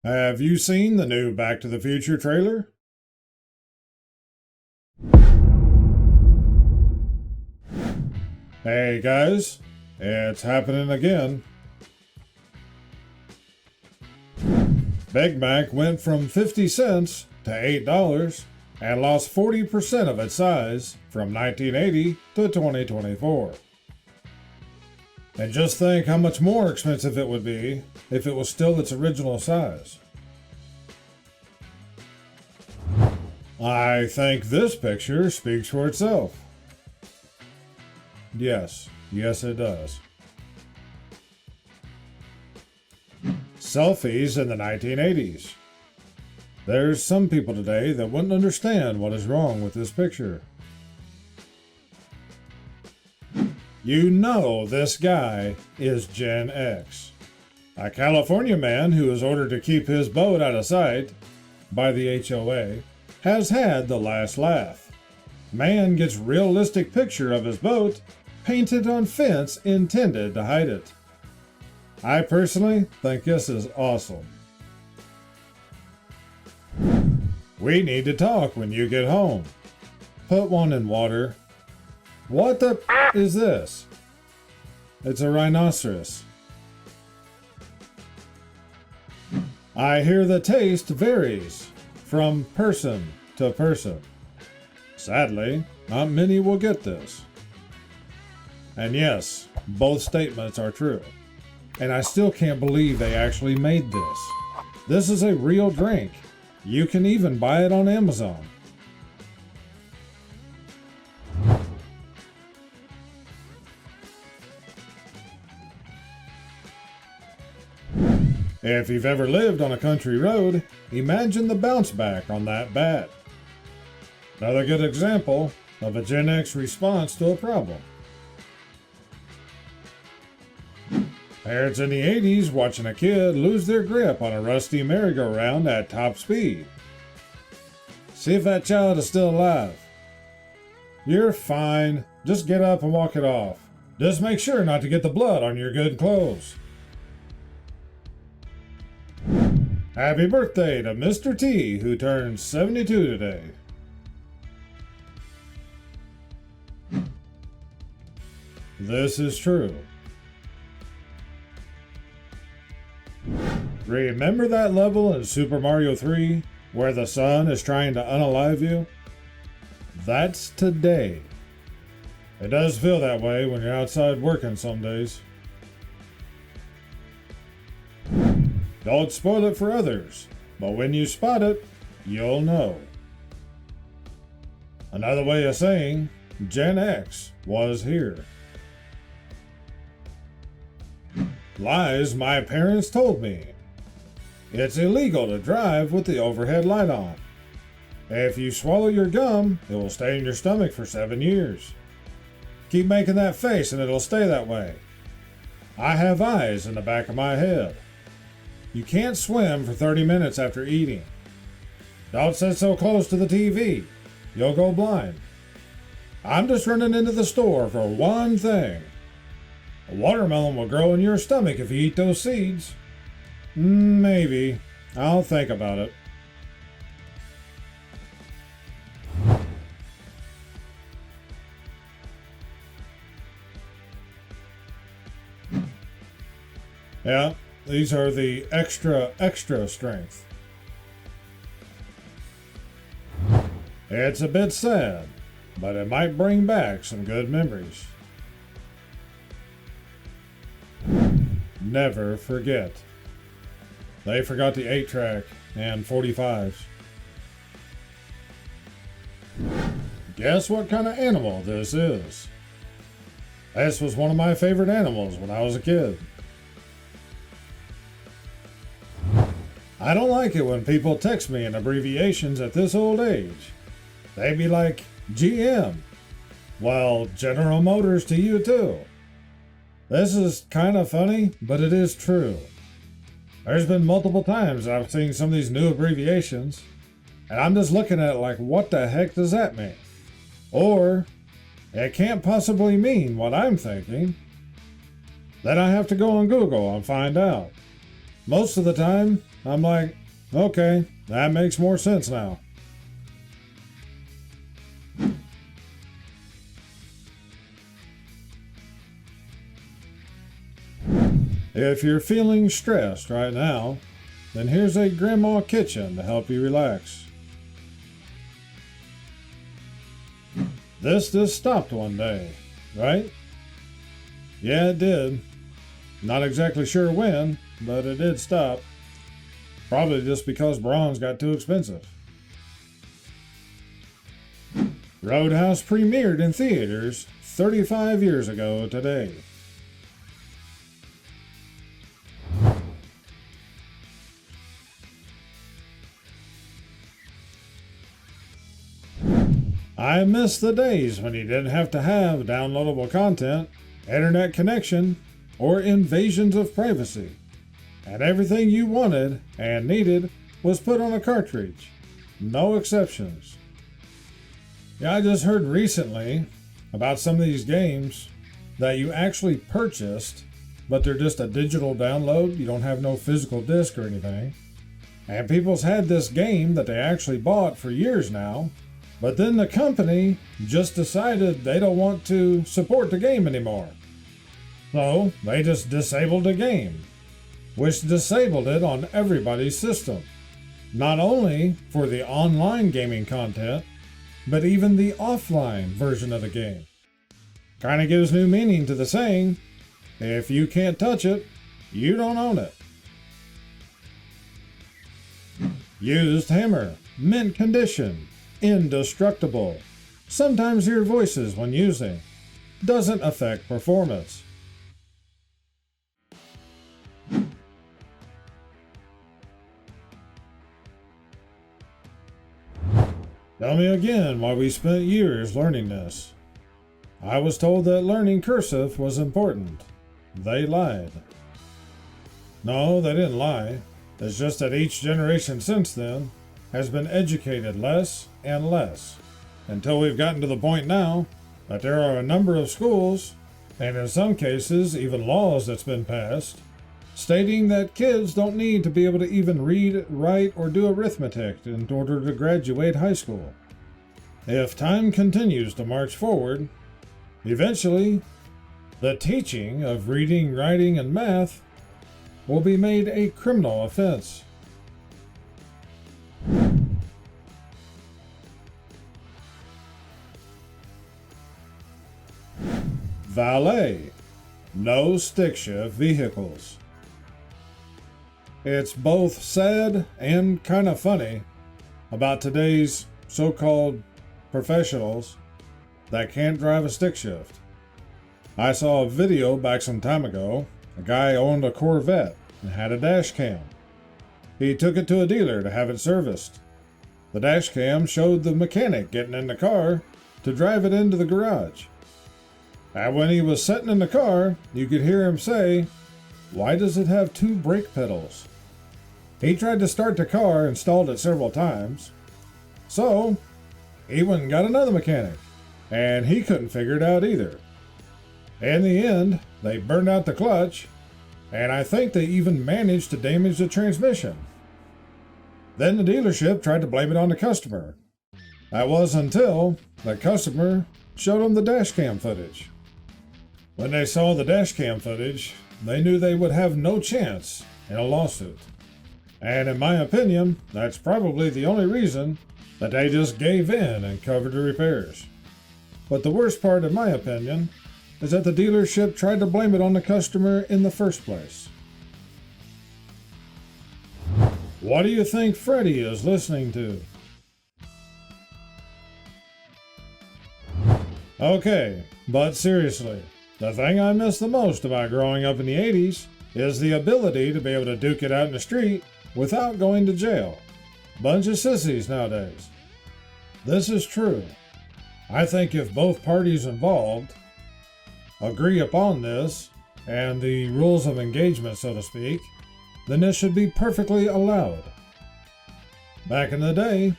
Have you seen the new Back to the Future trailer? Hey guys, it's happening again. Big Mac went from 50 cents to $8 and lost 40% of its size from 1980 to 2024. And just think how much more expensive it would be if it was still its original size. I think this picture speaks for itself. Yes it does. Selfies in the 1980s. There's some people today that wouldn't understand what is wrong with this picture. You know this guy is Gen X. A California man who was ordered to keep his boat out of sight by the HOA has had the last laugh. Man gets realistic picture of his boat painted on fence intended to hide it. I personally think this is awesome. We need to talk when you get home. Put one in water. What the is this? It's a rhinoceros. I hear the taste varies from person to person. Sadly, not many will get this. And yes, both statements are true. And I still can't believe they actually made this. This is a real drink. You can even buy it on Amazon. If you've ever lived on a country road, imagine the bounce back on that bat. Another good example of a Gen X response to a problem. Parents in the 80s watching a kid lose their grip on a rusty merry-go-round at top speed. See if that child is still alive. You're fine. Just get up and walk it off. Just make sure not to get the blood on your good clothes. Happy birthday to Mr. T, who turns 72 today. This is true. Remember that level in Super Mario 3 where the sun is trying to unalive you? That's today. It does feel that way when you're outside working some days. Don't spoil it for others, but when you spot it, you'll know. Another way of saying Gen X was here. Lies my parents told me. It's illegal to drive with the overhead light on. If you swallow your gum, it will stay in your stomach for 7 years. Keep making that face and it'll stay that way. I have eyes in the back of my head. You can't swim for 30 minutes after eating. Don't sit so close to the TV. You'll go blind. I'm just running into the store for one thing. A watermelon will grow in your stomach if you eat those seeds. Maybe. I'll think about it. Yeah, these are the extra strength. It's a bit sad, but it might bring back some good memories. Never forget. They forgot the 8-track and 45s. Guess what kind of animal this is? This was one of my favorite animals when I was a kid. I don't like it when people text me in abbreviations at this old age. They'd be like, GM. Well, General Motors to you too. This is kind of funny, but it is true. There's been multiple times I've seen some of these new abbreviations, and I'm just looking at it like, what the heck does that mean? Or, it can't possibly mean what I'm thinking. Then I have to go on Google and find out. Most of the time, I'm like, okay, that makes more sense now. If you're feeling stressed right now, then here's a grandma kitchen to help you relax. This just stopped one day, right? Yeah, it did. Not exactly sure when, but it did stop. Probably just because bronze got too expensive. Roadhouse premiered in theaters 35 years ago today. I miss the days when you didn't have to have downloadable content, internet connection, or invasions of privacy, and everything you wanted and needed was put on a cartridge. No exceptions. Yeah, I just heard recently about some of these games that you actually purchased, but they're just a digital download. You don't have no physical disc or anything. And people's had this game that they actually bought for years now, but then the company just decided they don't want to support the game anymore. So they just disabled the game, which disabled it on everybody's system. Not only for the online gaming content, but even the offline version of the game. Kind of gives new meaning to the saying, if you can't touch it, you don't own it. Used hammer, mint condition, indestructible. Sometimes hear voices when using. Doesn't affect performance. Tell me again why we spent years learning this. I was told that learning cursive was important. They lied. No, they didn't lie. It's just that each generation since then has been educated less and less, until we've gotten to the point now that there are a number of schools, and in some cases even laws that's been passed, stating that kids don't need to be able to even read, write, or do arithmetic in order to graduate high school. If time continues to march forward, eventually the teaching of reading, writing, and math will be made a criminal offense. Valet. No stick shift vehicles. It's both sad and kind of funny about today's so-called professionals that can't drive a stick shift. I saw a video back some time ago. A guy owned a Corvette and had a dash cam. He took it to a dealer to have it serviced. The dash cam showed the mechanic getting in the car to drive it into the garage. And when he was sitting in the car, you could hear him say, "Why does it have two brake pedals?" He tried to start the car and stalled it several times. So, he went and got another mechanic, and he couldn't figure it out either. In the end, they burned out the clutch, and I think they even managed to damage the transmission. Then the dealership tried to blame it on the customer. That was until the customer showed them the dash cam footage. When they saw the dash cam footage, they knew they would have no chance in a lawsuit. And in my opinion, that's probably the only reason that they just gave in and covered the repairs. But the worst part, in my opinion, is that the dealership tried to blame it on the customer in the first place. What do you think Freddie is listening to? Okay, but seriously, the thing I miss the most about growing up in the 80s is the ability to be able to duke it out in the street without going to jail. Bunch of sissies nowadays. This is true. I think if both parties involved agree upon this and the rules of engagement, so to speak, then this should be perfectly allowed. Back in the day,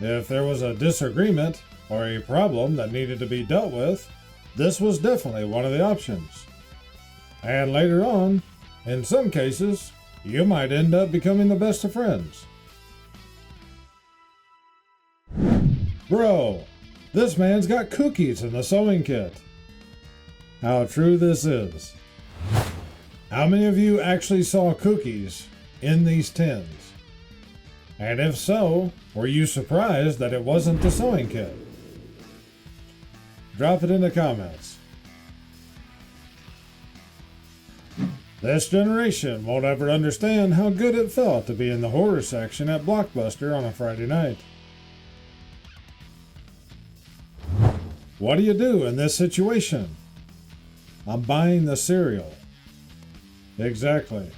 if there was a disagreement or a problem that needed to be dealt with, this was definitely one of the options. And later on, in some cases, you might end up becoming the best of friends. Bro, this man's got cookies in the sewing kit. How true this is. How many of you actually saw cookies in these tins? And if so, were you surprised that it wasn't the sewing kit? Drop it in the comments. This generation won't ever understand how good it felt to be in the horror section at Blockbuster on a Friday night. What do you do in this situation? I'm buying the cereal. Exactly.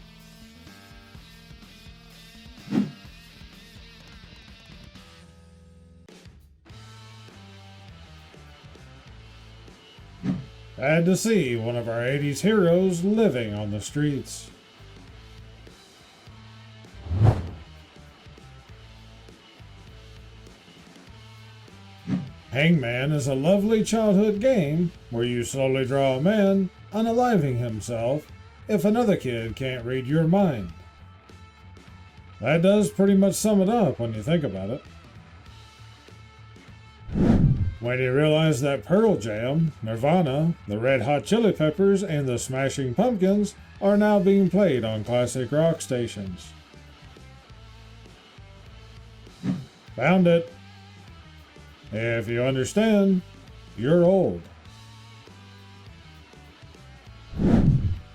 Sad to see one of our 80s heroes living on the streets. Hangman is a lovely childhood game where you slowly draw a man unaliving himself if another kid can't read your mind. That does pretty much sum it up when you think about it. When you realize that Pearl Jam, Nirvana, the Red Hot Chili Peppers, and the Smashing Pumpkins are now being played on classic rock stations. Found it. If you understand, you're old.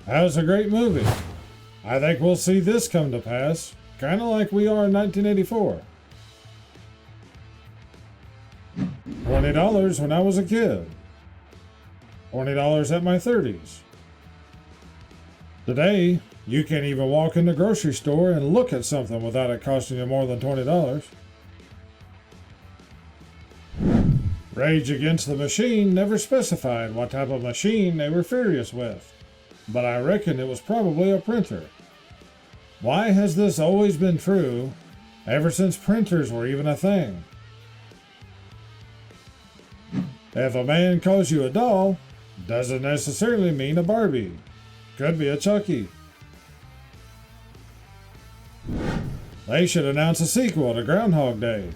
That was a great movie. I think we'll see this come to pass, kind of like we are in 1984. $20 when I was a kid. $20 at my 30s. Today, you can't even walk in the grocery store and look at something without it costing you more than $20. Rage Against the Machine never specified what type of machine they were furious with, but I reckon it was probably a printer. Why has this always been true ever since printers were even a thing? If a man calls you a doll, doesn't necessarily mean a Barbie. Could be a Chucky. They should announce a sequel to Groundhog Day,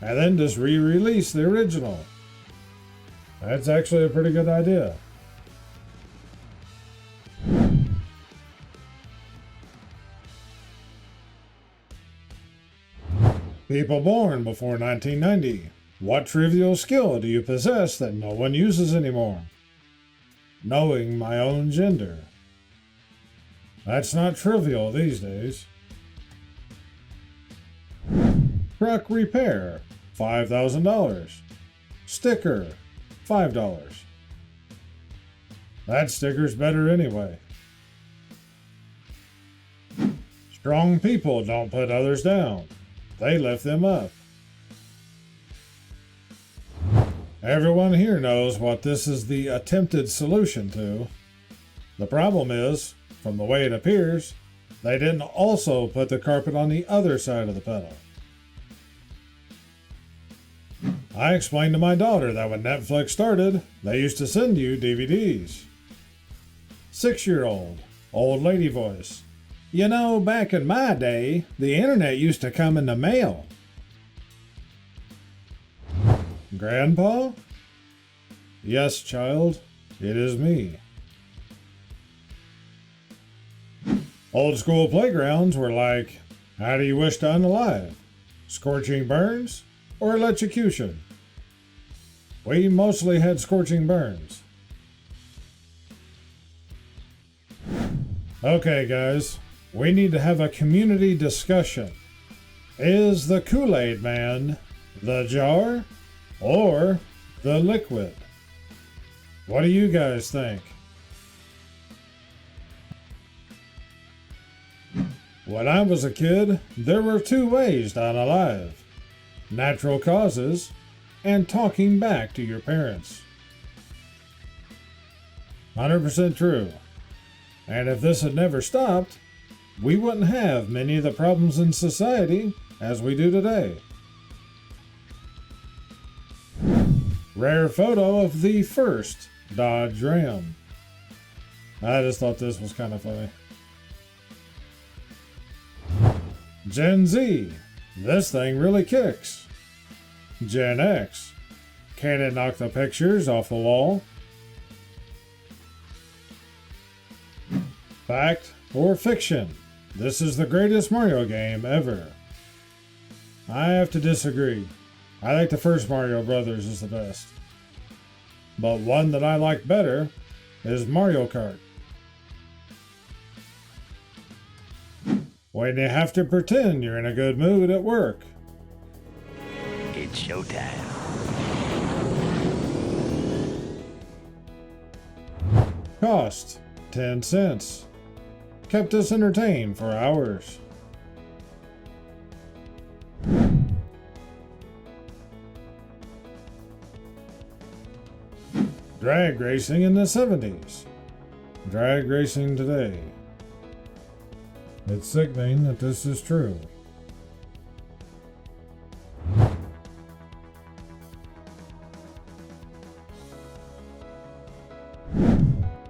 and then just re-release the original. That's actually a pretty good idea. People born before 1990. What trivial skill do you possess that no one uses anymore? Knowing my own gender. That's not trivial these days. Truck repair, $5,000. Sticker, $5. That sticker's better anyway. Strong people don't put others down. They lift them up. Everyone here knows what this is the attempted solution to. The problem is, from the way it appears, they didn't also put the carpet on the other side of the pedal. I explained to my daughter that when Netflix started, they used to send you DVDs. 6-year-old, old lady voice. You know, back in my day, the internet used to come in the mail. Grandpa? Yes, child, it is me. Old school playgrounds were like, how do you wish to unalive? Scorching burns or electrocution? We mostly had scorching burns. Okay, guys, we need to have a community discussion. Is the Kool-Aid Man the jar or the liquid? What do you guys think? When I was a kid, there were 2 ways to unalive: natural causes and talking back to your parents. 100% true. And if this had never stopped, we wouldn't have many of the problems in society as we do today. Rare photo of the first Dodge Ram. I just thought this was kind of funny. Gen Z, this thing really kicks. Gen X, can it knock the pictures off the wall? Fact or fiction, this is the greatest Mario game ever. I have to disagree. I think the first Mario Brothers is the best. But one that I like better is Mario Kart. When you have to pretend you're in a good mood at work. It's showtime. Cost 10 cents. Kept us entertained for hours. Drag racing in the 70s. Drag racing today. It's sickening that this is true.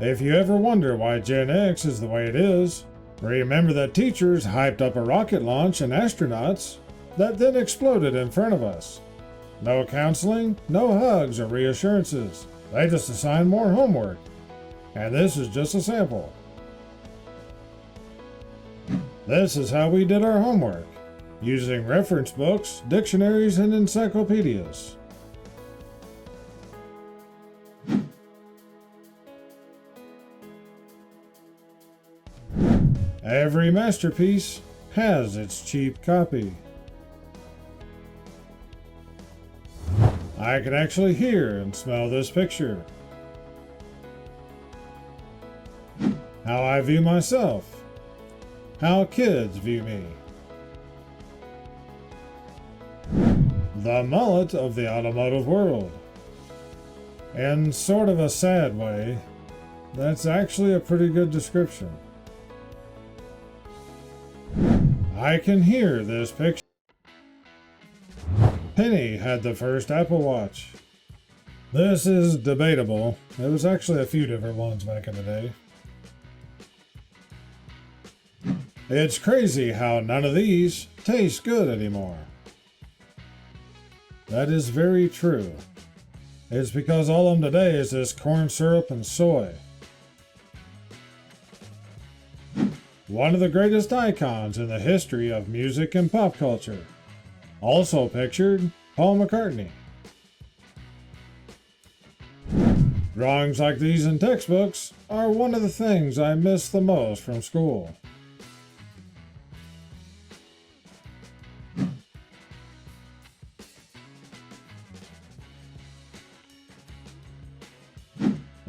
If you ever wonder why Gen X is the way it is, remember that teachers hyped up a rocket launch and astronauts that then exploded in front of us. No counseling, no hugs or reassurances. They just assigned more homework. And this is just a sample. This is how we did our homework, using reference books, dictionaries, and encyclopedias. Every masterpiece has its cheap copy. I can actually hear and smell this picture. How I view myself. How kids view me. The mullet of the automotive world. In sort of a sad way, that's actually a pretty good description. I can hear this picture. Penny had the first Apple Watch. This is debatable. There was actually a few different ones back in the day. It's crazy how none of these taste good anymore. That is very true. It's because all of them today is this corn syrup and soy. One of the greatest icons in the history of music and pop culture. Also pictured, Paul McCartney. Drawings like these in textbooks are one of the things I miss the most from school.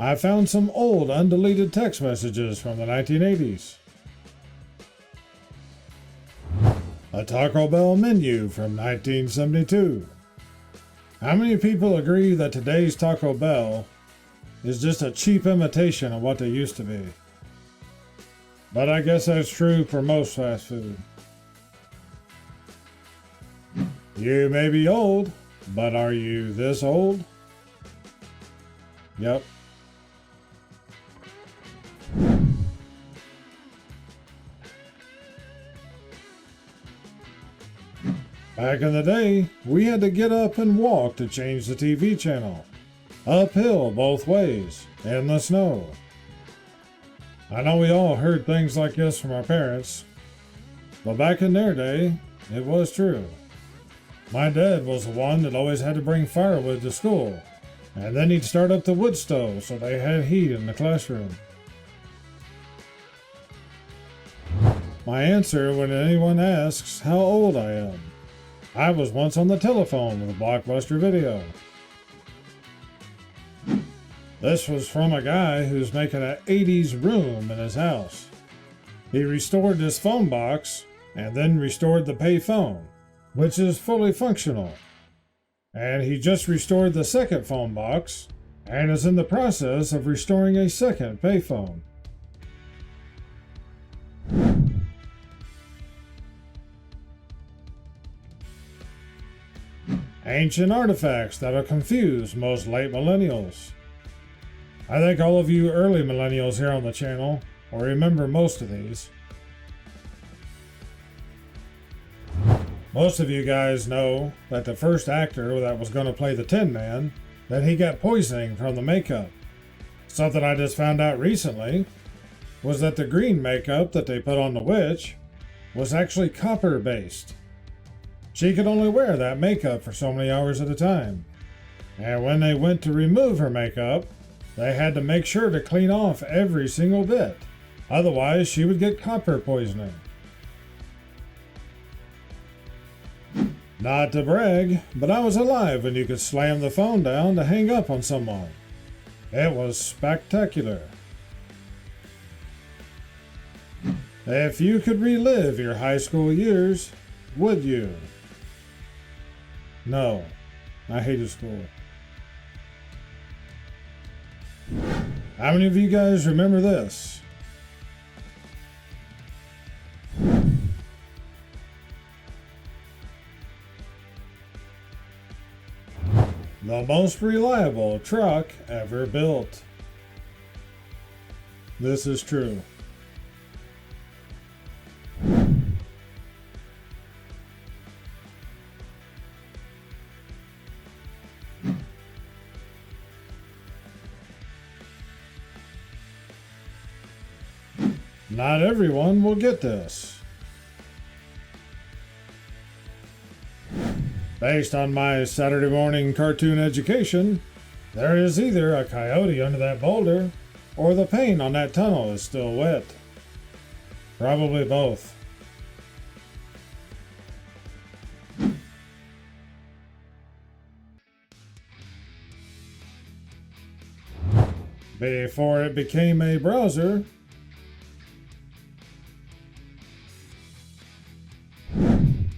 I found some old undeleted text messages from the 1980s. A Taco Bell menu from 1972. How many people agree that today's Taco Bell is just a cheap imitation of what they used to be? But I guess that's true for most fast food. You may be old, but are you this old? Yep. Back in the day, we had to get up and walk to change the TV channel. Uphill both ways, in the snow. I know we all heard things like this from our parents, but back in their day, it was true. My dad was the one that always had to bring firewood to school, and then he'd start up the wood stove so they had heat in the classroom. My answer when anyone asks how old I am. I was once on the telephone with a Blockbuster Video. This was from a guy who's making an 80s room in his house. He restored this phone box and then restored the pay phone, which is fully functional. And he just restored the second phone box and is in the process of restoring a second payphone. Ancient artifacts that'll confuse most late millennials. I think all of you early millennials here on the channel will remember most of these. Most of you guys know that the first actor that was going to play the Tin Man, that he got poisoning from the makeup. Something I just found out recently was that the green makeup that they put on the witch was actually copper based. She could only wear that makeup for so many hours at a time. And when they went to remove her makeup, they had to make sure to clean off every single bit. Otherwise, she would get copper poisoning. Not to brag, but I was alive when you could slam the phone down to hang up on someone. It was spectacular. If you could relive your high school years, would you? No, I hated school. How many of you guys remember this? The most reliable truck ever built. This is true. Not everyone will get this. Based on my Saturday morning cartoon education, there is either a coyote under that boulder, or the paint on that tunnel is still wet. Probably both. Before it became a browser,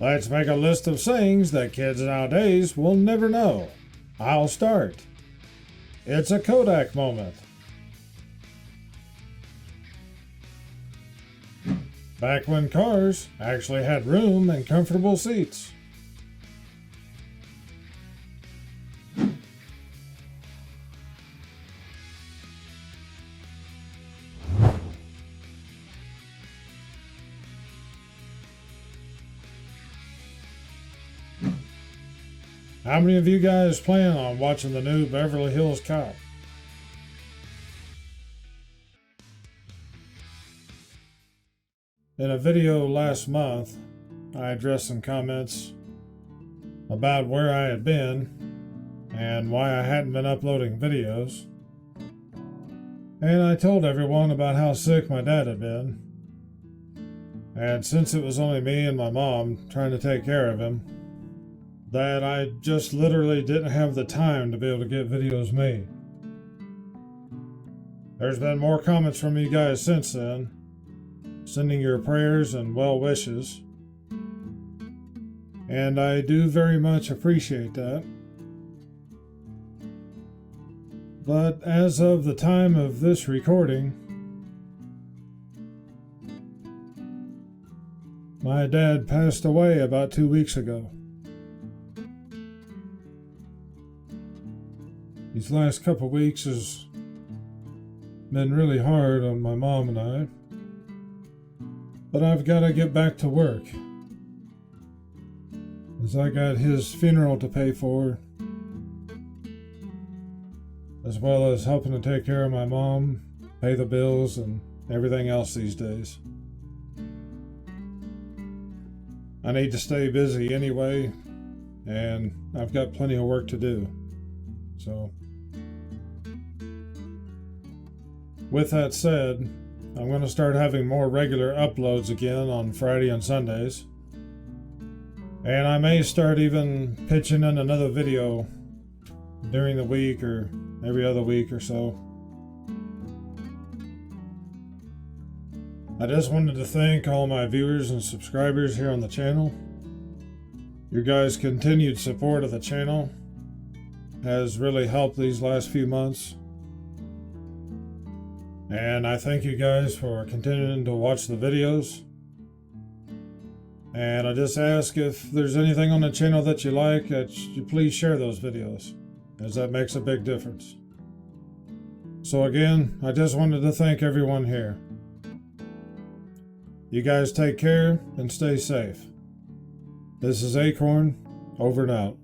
let's make a list of sayings that kids nowadays will never know. I'll start. It's a Kodak moment. Back when cars actually had room and comfortable seats. How many of you guys plan on watching the new Beverly Hills Cop? In a video last month, I addressed some comments about where I had been and why I hadn't been uploading videos. And I told everyone about how sick my dad had been. And since it was only me and my mom trying to take care of him, that I just literally didn't have the time to be able to get videos made. There's been more comments from you guys since then, sending your prayers and well wishes, and I do very much appreciate that. But as of the time of this recording, my dad passed away about 2 weeks ago. These last couple of weeks has been really hard on my mom and I, but I've got to get back to work, as I got his funeral to pay for, as well as helping to take care of my mom, pay the bills, and everything else these days. I need to stay busy anyway, and I've got plenty of work to do. So, with that said, I'm going to start having more regular uploads again on Friday and Sundays. And I may start even pitching in another video during the week or every other week or so. I just wanted to thank all my viewers and subscribers here on the channel. Your guys' continued support of the channel has really helped these last few months. And I thank you guys for continuing to watch the videos. And I just ask if there's anything on the channel that you like, that you please share those videos, as that makes a big difference. So again, I just wanted to thank everyone here. You guys take care and stay safe. This is Akorn, over and out.